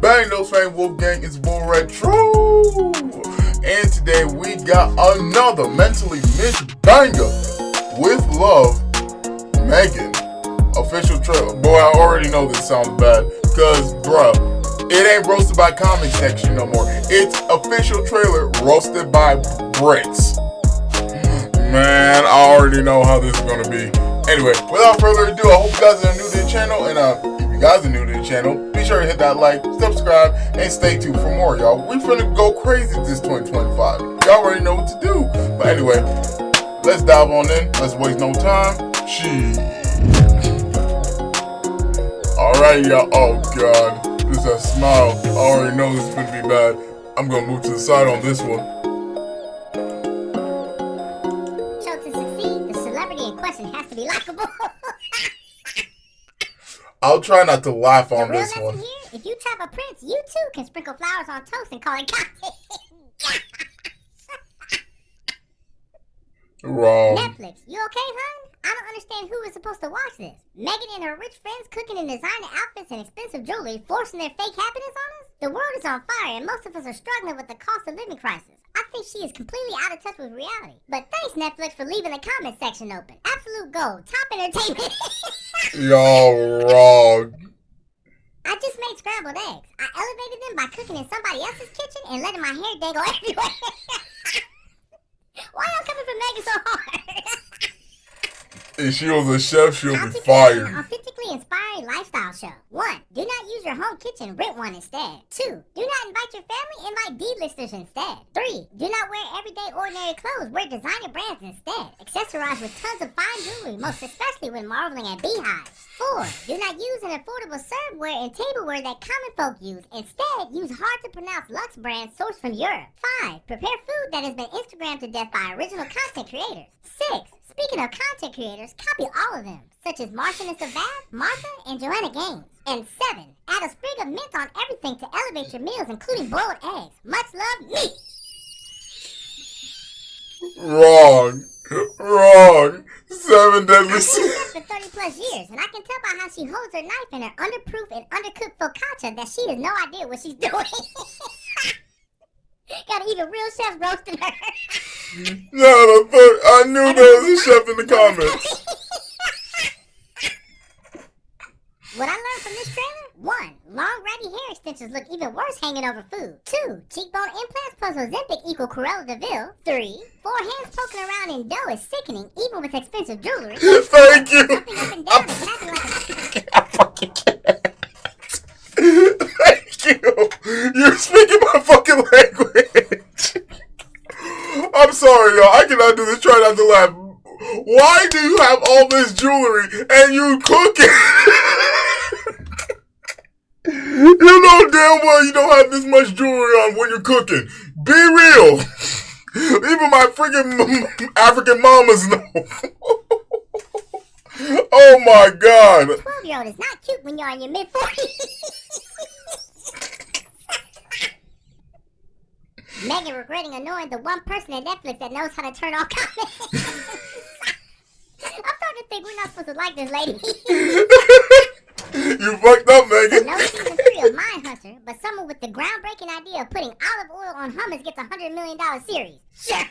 Bang those fame Wolf Gang, it's Bull Retro. And today we got another mentally mixed banger with love, Meghan. Official trailer. Boy, I already know this sounds bad. Cause bruh, it ain't roasted by comment section no more. It's official trailer roasted by Brits. Man, I already know how this is gonna be. Anyway, without further ado, I hope you guys are new to the channel. And if you guys are new to the channel, be sure to hit that like, subscribe, and stay tuned for more, y'all. We finna go crazy this 2025. Y'all already know what to do. But anyway, let's dive on in. Let's waste no time. Cheese. Alright, y'all. Oh god, this is a smile. I already know this is gonna be bad. I'm gonna move to the side on this one. So to succeed, the celebrity in question has to be likable. I'll try not to laugh on this one. one. Here, if you trap a prince, you too can sprinkle flowers on toast and call it cant. Wrong. Netflix, you okay, hon? I don't understand who is supposed to watch this. Meghan and her rich friends cooking in designer outfits and expensive jewelry, forcing their fake happiness on us? The world is on fire and most of us are struggling with the cost of living crisis. I think she is completely out of touch with reality. But thanks, Netflix, for leaving the comment section open. Absolute gold. Top entertainment. Y'all wrong. I just made scrambled eggs. I elevated them by cooking in somebody else's kitchen and letting my hair dangle everywhere. Why y'all coming for Meghan so hard? If she was a chef, she'll be An fired. authentically inspiring lifestyle show. 1. Do not use your home kitchen, rent one instead. 2. Do not invite your family, invite D-listers instead. 3. Do not wear everyday ordinary clothes, wear designer brands instead. Accessorize with tons of fine jewelry, most especially when marveling at beehives. 4. Do not use an affordable serveware and tableware that common folk use. Instead, use hard to pronounce luxe brands sourced from Europe. 5. Prepare food that has been Instagrammed to death by original content creators. 6. Speaking of content creators, copy all of them, such as Martian and Savaz, Martha, and Joanna Gaines. And 7. Add a sprig of mint on everything to elevate your meals, including boiled eggs. Much love, me! Wrong. Wrong. 7 deadly sins. sins. I've been for 30 plus years, and I can tell by how she holds her knife in her underproof and undercooked focaccia that she has no idea what she's doing. Got even real chefs roasting her. No, I knew there was a chef in the comments. What I learned from this trailer? 1. Long ratty hair extensions look even worse hanging over food. 2. Cheekbone implants plus Ozempic equal Cruella de Vil. 3. 4 hands poking around in dough is sickening, even with expensive jewelry. Thank you. Jumping up and down and clapping like a... I fucking can't. Thank you. You're speaking my fucking language. I'm sorry, y'all. I cannot do this. Try not to laugh. Why do you have all this jewelry and you cook it? You know damn well you don't have this much jewelry on when you're cooking. Be real. Even my freaking African mamas know. Oh my god. A 12-year-old is not cute when you're in your mid-40s. Meghan regretting annoying the one person at Netflix that knows how to turn off comments. I'm starting to think we're not supposed to like this lady. You fucked up, Meghan. So no season 3 of Mindhunter, but someone with the groundbreaking idea of putting olive oil on hummus gets a $100 million series. Sure.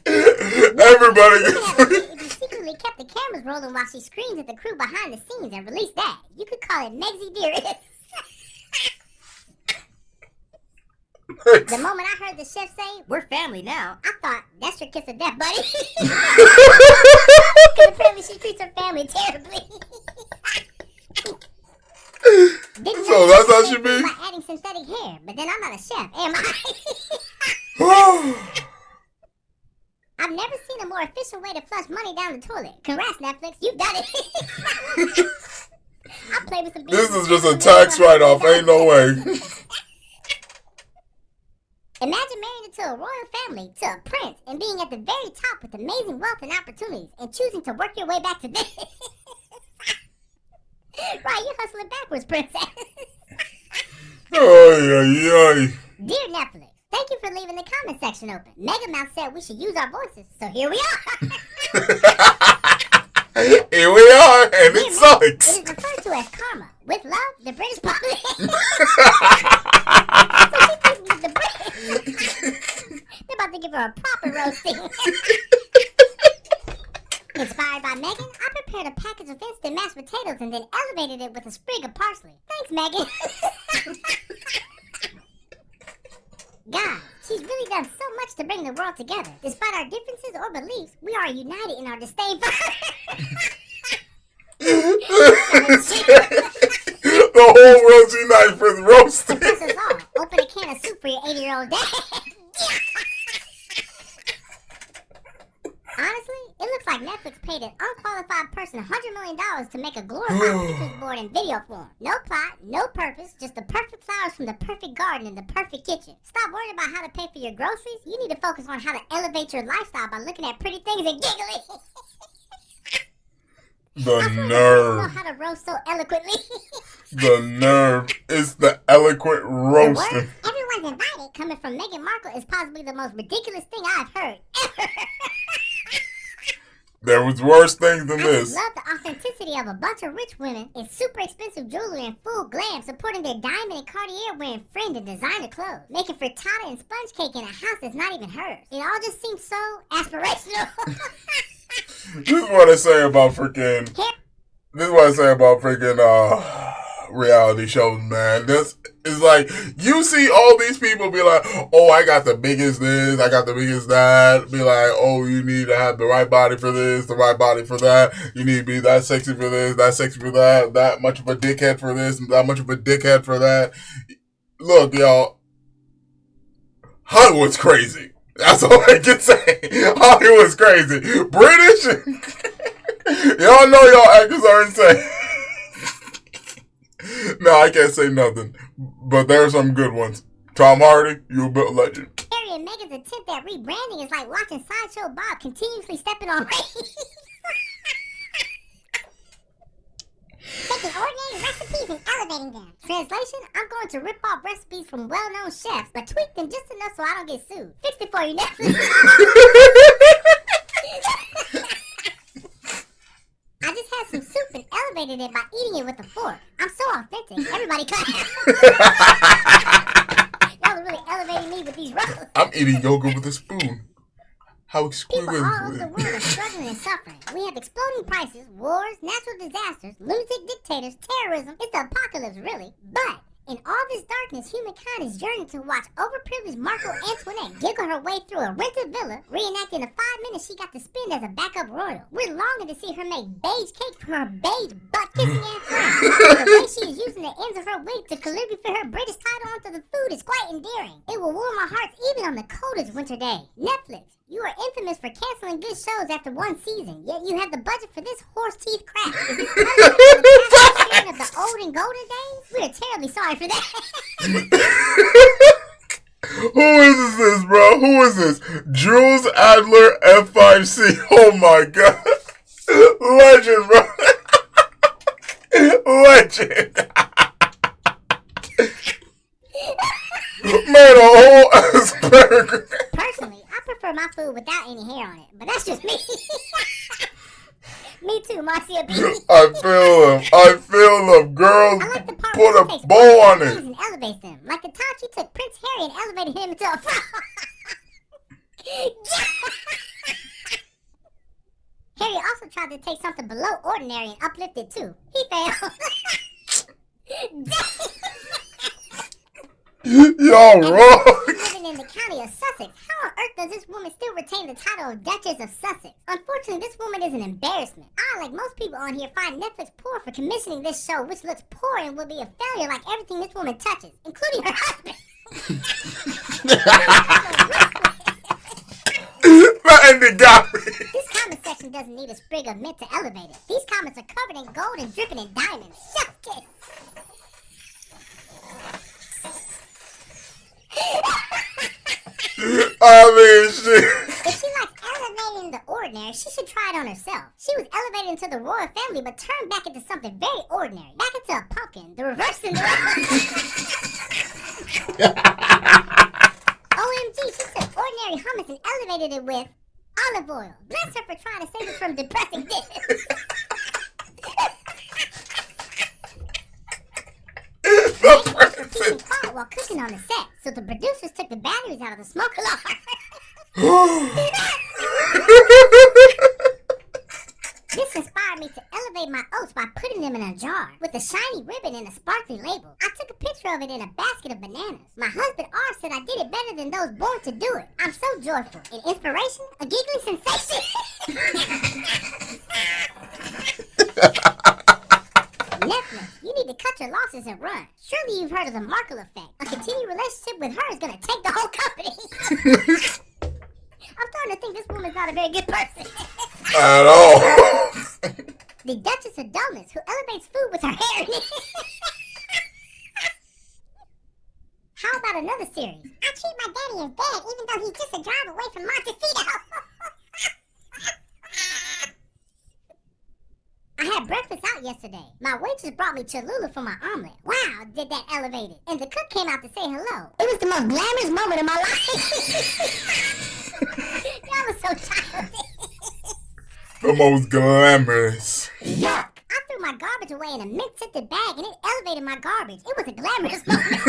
Everybody If you secretly kept the cameras rolling while she screams at the crew behind the scenes and release that, you could call it Megsy Dearest. The moment I heard the chef say, "We're family now," I thought, that's your kiss of death, buddy. Because apparently she treats her family terribly. So that's how she be? By adding synthetic hair, but then I'm not a chef, am I? I've never seen a more efficient way to flush money down the toilet. Congrats, Netflix, you've done it. I play with some. This is just a tax write-off, ain't no way. Imagine marrying into a royal family, to a prince, and being at the very top with amazing wealth and opportunities, and choosing to work your way back to this. Right, you're hustling backwards, princess. Ay. Dear Netflix, thank you for leaving the comment section open. Meghan Mouth said we should use our voices, so here we are. Here we are, and it sucks. It is referred to as karma. With love, the British public. So she thinks with the Brits. They're about to give her a proper roasting. Inspired by Meghan, I prepared a package of instant mashed potatoes and then elevated it with a sprig of parsley. Thanks, Meghan. God, she's really done so much to bring the world together. Despite our differences or beliefs, we are united in our disdain for her. The whole world's united for the roasting. This is all. Open a can of soup for your 80-year-old dad. Honestly, it looks like Netflix paid an unqualified person $100 million to make a glorified Pinterest board in video form. No plot, no purpose, just the perfect flowers from the perfect garden in the perfect kitchen. Stop worrying about how to pay for your groceries. You need to focus on how to elevate your lifestyle by looking at pretty things and giggling. The nerve. Know how to roast so eloquently. The nerve. It's the eloquent roasting. Everyone's invited coming from Meghan Markle is possibly the most ridiculous thing I've heard ever. There was worse things than I this. love the authenticity of a bunch of rich women in super expensive jewelry and full glam supporting their diamond and Cartier wearing friend and designer clothes, making frittata and sponge cake in a house that's not even hers. It all just seems so aspirational. This is what I say about freaking. This is what I say about freaking reality shows, man. This is like you see all these people be like, "Oh, I got the biggest this, I got the biggest that." Be like, "Oh, you need to have the right body for this, the right body for that. You need to be that sexy for this, that sexy for that, that much of a dickhead for this, that much of a dickhead for that." Look, y'all, Hollywood's crazy. That's all I can say. Hollywood's crazy. British, y'all know y'all actors are insane. No, I can't say nothing. But there are some good ones. Tom Hardy, you a bit legend. Harry and Meghan's attempt at rebranding is like watching Sideshow Bob continuously stepping on rays. Taking ordinary recipes and elevating them. Translation, I'm going to rip off recipes from well-known chefs, but tweak them just enough so I don't get sued. Fix it for you, Netflix. I just had some soup and elevated it by eating it with a fork. I'm so authentic. Everybody clap. Y'all are really elevating me with these rolls. I'm eating yogurt with a spoon. How exquisite. People all over the world are struggling and suffering. We have exploding prices, wars, natural disasters, lunatic dictators, terrorism. It's the apocalypse, really. But in all this darkness, humankind is yearning to watch overprivileged Marco Antoinette giggle her way through a rented villa, reenacting the 5 minutes she got to spend as a backup royal. We're longing to see her make beige cake for her beige butt-kissing ass friend. The way she is using the ends of her wig to calligraphy her British title onto the food is quite endearing. It will warm our hearts even on the coldest winter day. Netflix, you are infamous for canceling good shows after one season, yet you have the budget for this horse teeth crap. Is this punishment of the old and golden days? We are terribly sorry for that. Who is this, bro? Who is this? Jules Adler F5C. Oh my god. Legend, bro. Legend. Made a whole asparagus. Personally, I prefer my food without any hair on it, but that's just me. Me too, Marcia B. I feel them. Girl, I like the part put where a she takes bow on things it. and elevates them. Like the time she took Prince Harry and elevated him into a frog. Harry also tried to take something below ordinary and uplift it too. He failed. Y'all wrong. Living in the county of Sussex, how on earth does this woman still retain the title of Duchess of Sussex? Unfortunately, this woman is an embarrassment. I, like most people on here, find Netflix poor for commissioning this show, which looks poor and will be a failure like everything this woman touches, including her husband. That ending got me. This comment section doesn't need a sprig of mint to elevate it. These comments are covered in gold and dripping in diamonds. Chef kiss. I mean, shit. If she likes elevating the ordinary, she should try it on herself. She was elevated into the royal family, but turned back into something very ordinary. Back into a pumpkin, the reverse Cinderella. OMG, she took ordinary hummus and elevated it with olive oil. Bless her for trying to save us from depressing dishes. Quiet while cooking on the set, so the producers took the batteries out of the smoke alarm. This inspired me to elevate my oats by putting them in a jar with a shiny ribbon and a sparkly label. I took a picture of it in a basket of bananas. My husband R said I did it better than those born to do it. I'm so joyful. An inspiration, a giggly sensation. Netflix, you need to cut your losses and run. Surely you've heard of the Markle effect. A continued relationship with her is going to take the whole company. I'm starting to think this woman's not a very good person. At all. The Duchess of Dullness, who elevates food with her hair in it. How about another series? I treat my daddy as dad, even though he's just a drive away from Montecito. I had breakfast out yesterday. My waitress brought me Cholula for my omelet. Wow, did that elevate it. And the cook came out to say hello. It was the most glamorous moment of my life. Y'all was so childish. The most glamorous. Yuck. I threw my garbage away in a mint-scented bag and it elevated my garbage. It was a glamorous moment.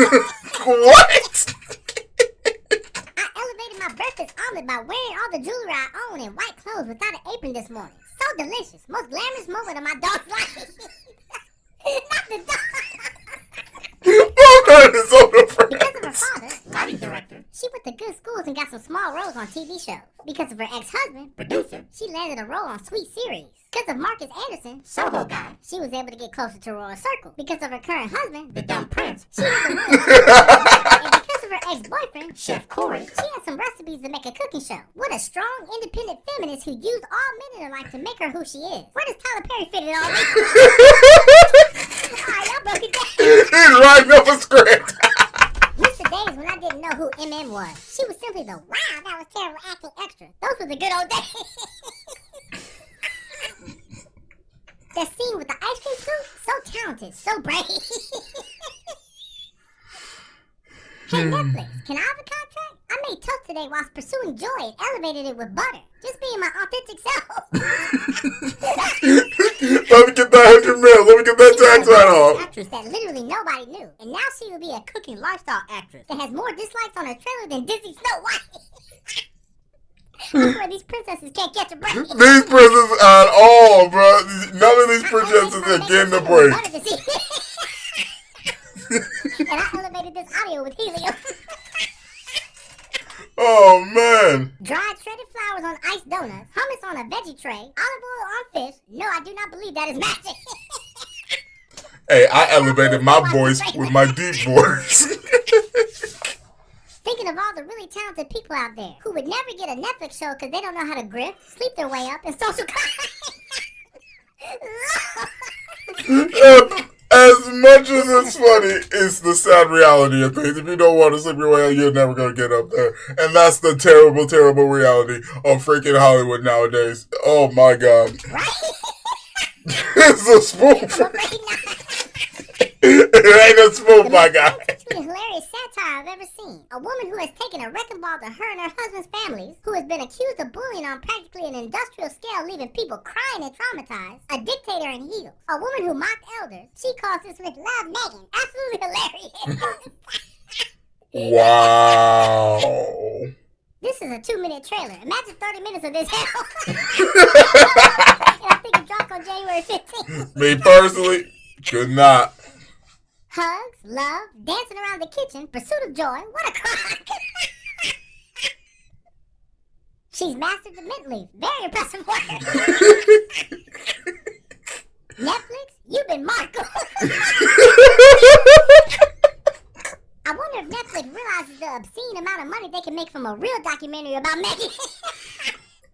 What? I elevated my breakfast omelet by wearing all the jewelry I own in white clothes without an apron this morning. So delicious. Most glamorous moment of my dog's life. Not the dog. Because of her father, writing director, she went to good schools and got some small roles on TV shows. Because of her ex-husband, producer, she landed a role on Sweet Series. Because of Marcus Anderson, Soho guy, she was able to get closer to Royal Circle. Because of her current husband, the dumb prince, she was the one. And because of her ex-boyfriend, Chef Corey, she had some recipes to make a cooking show. What a strong, independent feminist who used all men in her life to make her who she is. Where does Tyler Perry fit in all this? Alright, y'all broke it down. He's writing up a script. Used to days when I didn't know who MM was. She was simply the wow, that was terrible acting extra. Those were the good old days. That scene with the ice cream scoop, so talented, so brave. Hey Netflix, can I have a contract? I made toast today whilst pursuing joy and elevated it with butter. Just being my authentic self. Let me get that 100 mil. Let me get that tax write-off. Actress that literally nobody knew. And now she will be a cooking lifestyle actress that has more dislikes on her trailer than Disney's Snow White. I swear these princesses can't catch a break. These princesses at all, bro. None of these princesses are getting a break. And I elevated this audio with helium. Oh, man. Dried shredded flowers on iced donuts, hummus on a veggie tray, olive oil on fish. No, I do not believe that is magic. Hey, I elevated my voice with my deep voice. Thinking of all the really talented people out there who would never get a Netflix show because they don't know how to grift, sleep their way up, and social As much as it's funny, it's the sad reality of things. If you don't want to sleep your way out, you're never going to get up there. And that's the terrible, terrible reality of freaking Hollywood nowadays. Oh, my God. Right? It's a spoof. It ain't a spoof, my guy. The hilarious satire I've ever seen. A woman who has taken a wrecking ball to her and her husband's families, who has been accused of bullying on practically an industrial scale, leaving people crying and traumatized. A dictator in heels. A woman who mocked elders. She calls this with love Meghan. Absolutely hilarious. Wow. This is a 2-minute trailer. Imagine 30 minutes of this hell. And I think it dropped on January 15th. Me personally, could not. Hugs, love, dancing around the kitchen, pursuit of joy. What a crock. She's mastered the mint leaf. Very impressive work. Netflix, you've been Markle. I wonder if Netflix realizes the obscene amount of money they can make from a real documentary about Meghan.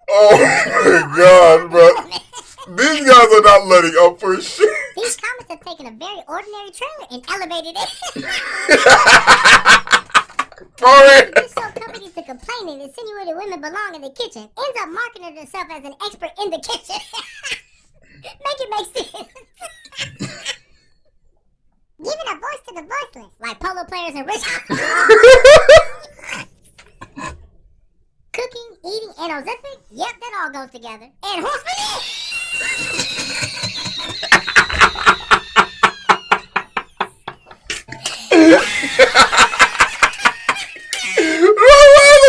Oh my God, bro. These guys are not letting up for shit. These comments have taken a very ordinary trailer and elevated it. This show companies to complain and insinuated women belong in the kitchen, ends up marketing herself as an expert in the kitchen. Make it make sense. Giving a voice to the voiceless, like polo players and rich. Cooking, eating, And Ozempic? Yep, that all goes together. And horse manure!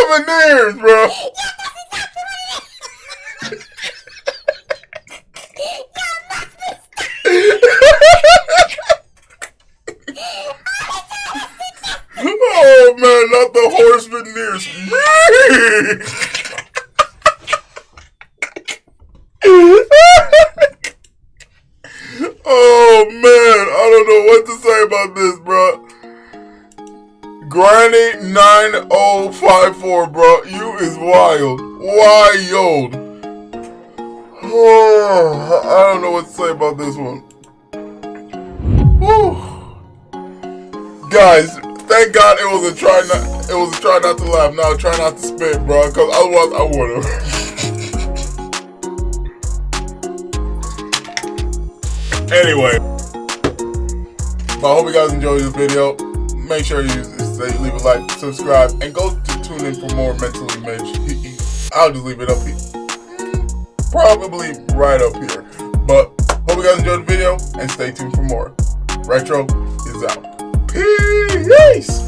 Veneers, bro. Yeah, that's exactly what it is. Oh man, not the horse veneers. Oh man, I don't know what to say about this, bro. Granny 9054, bro. You is wild. Wild. Oh, I don't know what to say about this one. Whew. Guys, thank God it was a try not to laugh. Now try not to spit, bro, because otherwise I would've. Anyway, but I hope you guys enjoyed this video. Make sure you leave a like, subscribe, and go to tune in for more Mentally Mitch. I'll just leave it up here. Probably right up here. But hope you guys enjoyed the video and stay tuned for more. Retro is out. Peace!